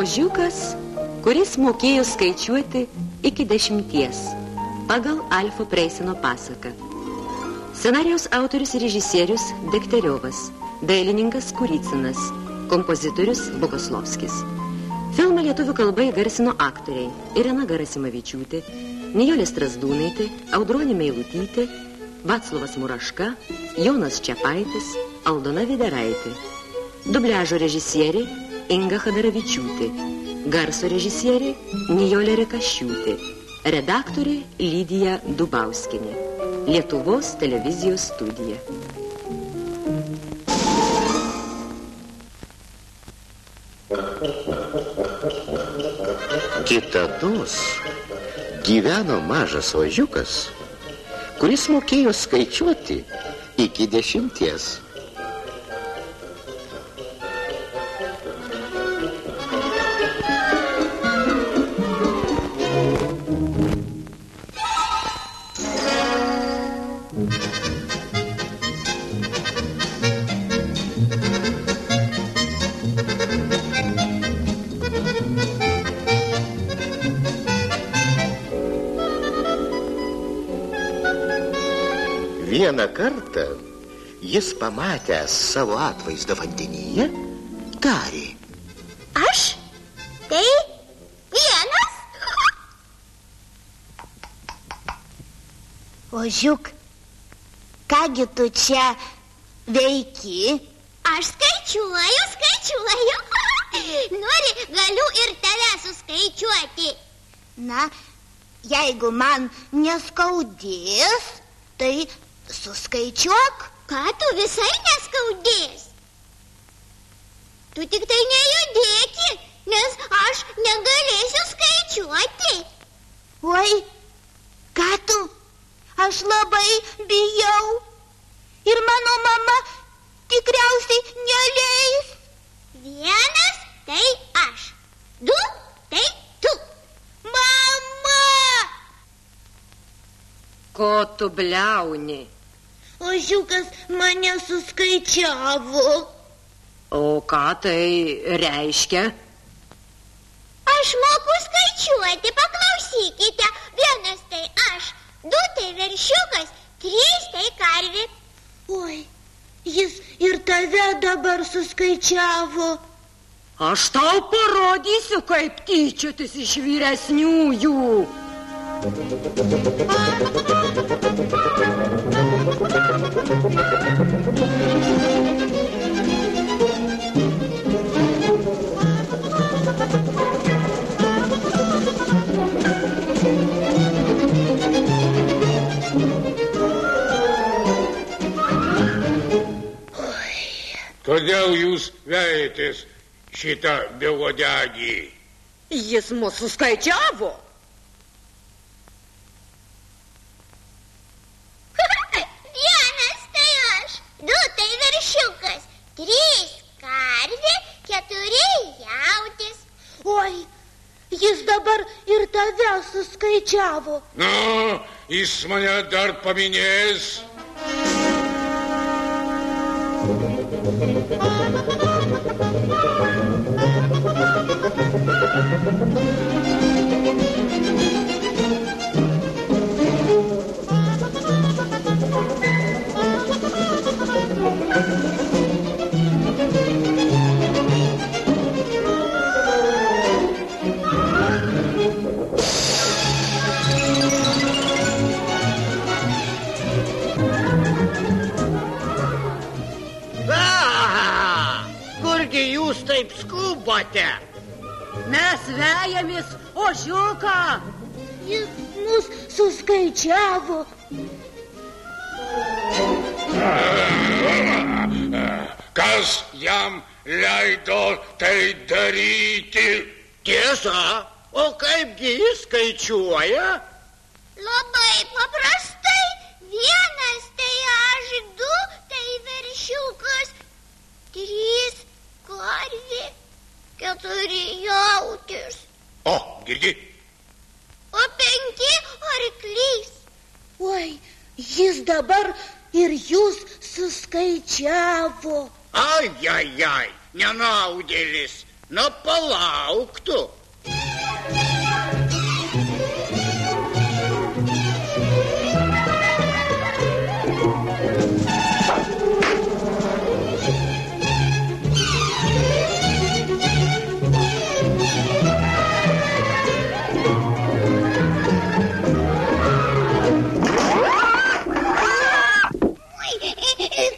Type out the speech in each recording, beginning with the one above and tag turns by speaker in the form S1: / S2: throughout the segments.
S1: Ožiukas, kuris mokėjo skaičiuoti iki 10 pagal Alfo Preisino pasaką. Scenarijaus autorius ir režisierius Dekteriovas, dailininkas Kurycinas, kompozitorius Bogoslovskis. Filmą lietuvių kalba įgarsino aktoriai Irena Garasimavičiūtė, Nijolė Strazdūnaitė, Audronė Meilutytė, Vaclovas Muraška, Jonas Čepaitis, Aldona Videraitė. Dubliažo režisierė Inga Chadaravičiūtė, garso režisierė Nijolė Rekašiūtė, redaktorė Lydija Dubauskienė. Lietuvos televizijos studija.
S2: Kitados gyveno mažas ožiukas, kuris mokėjo skaičiuoti iki 10. Vieną kartą jis pamatęs savo atvaizdą vandenyje, tarė:
S3: Aš? Tai vienas? Ožiuk, kągi tu čia veiki? Aš skaičiuoju. Nori, galiu ir tave suskaičiuoti. Na, jeigu man neskaudės, tai suskaičiuok. Ką tu visai neskaudės? Tu tik tai nejudėki, nes aš negalėsiu skaičiuoti. Oi, ką tu? Aš labai bijau. Ir mano mama tikriausiai neleis. 1 tai aš, 2 tai tu. Mama!
S1: Ko tu bliauni?
S3: Ožiukas mane suskaičiavo.
S1: O ką tai reiškia?
S3: Aš moku skaičiuoti, paklausykite. 1 tai aš, 2 tai veršiukas, 3 tai karvė. Oi, jis ir tave dabar suskaičiavo.
S1: Aš tau parodysiu, kaip tyčiotis iš vyresniųjų.
S4: Kodėl jūs vejatės šitą beuodegį?
S1: Jis mus suskaičiavo.
S3: 1 tai aš, 2 tai veršiukas, 3 karvė, 4 jautis. Oi, jis dabar ir tave suskaičiavo.
S4: Na, jis mane dar paminės.
S2: Kurgi jūs taip skubate?
S1: Mes vejamės ožiuką.
S3: Jis mus suskaičiavo.
S4: Kas jam leido tai daryti?
S2: Tiesa, o kaipgi jis skaičiuoja?
S3: Labai paprastai. 1 tai aš, 2 tai veršiukas, 3 karvė, 4 jautis.
S4: O, girdi?
S3: O 5 arklys. Oi, jis dabar ir jūs suskaičiavo.
S2: Ai, nenaudėlis. Nu, palauk tu.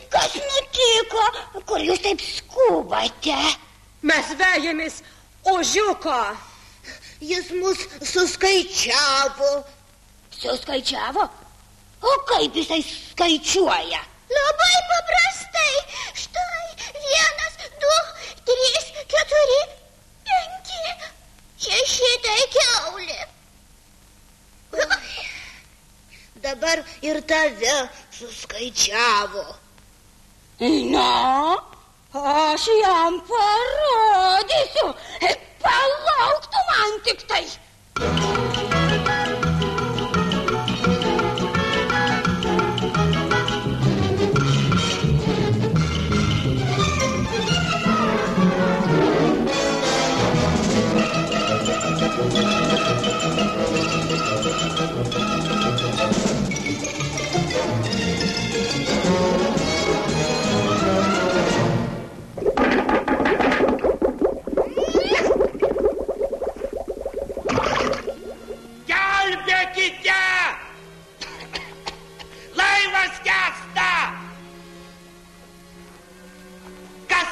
S3: Kas nutiko? Kur jūs taip skubate?
S1: Mes vejamės ožiuką.
S3: Jis mus suskaičiavo. Suskaičiavo? O kaip jisai skaičiuoja? Labai paprastai. Štai 1, 2, 3, 4, 5, 6 tai kiaulė. Dabar ir tave suskaičiavo.
S1: Na, aš jam parodysiu. Palauk tu man tik tai.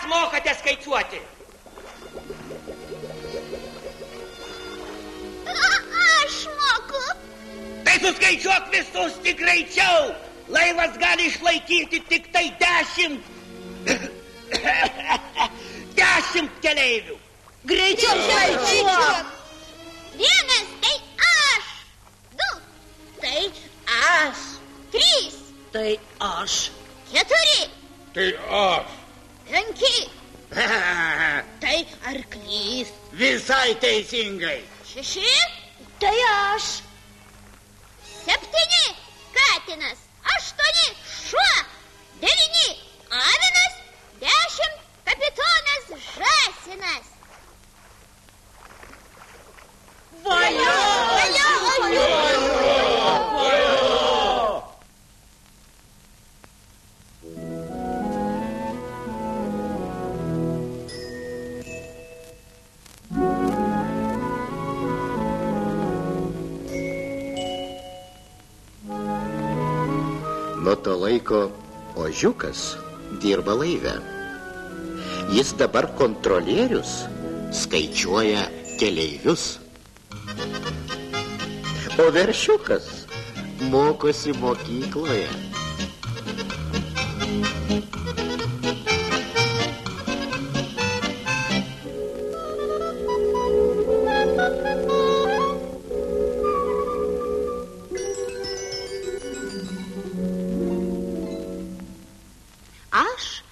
S5: Mokate skaičiuoti?
S3: Aš moku.
S5: Tai suskaičiuok visus tik greičiau. Laivas gali išlaikyti tik tai 10. 10 keleivių.
S1: Greičiau skaičiuok.
S3: 1 tai aš. 2 tai aš. 3
S1: Tai aš.
S3: 4
S4: Tai aš.
S3: 5 tai arklys.
S2: Visai teisingai.
S3: 6
S1: Tai aš.
S3: 7 katinas. 8 šuo. 9 avinas. 10 kapitonas žąsinas.
S1: Valio!
S2: Nuo to laiko ožiukas dirba laive. Jis dabar kontrolierius, skaičiuoja keleivius. O veršiukas mokosi mokykloje.
S3: Aš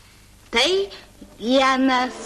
S3: tai 1.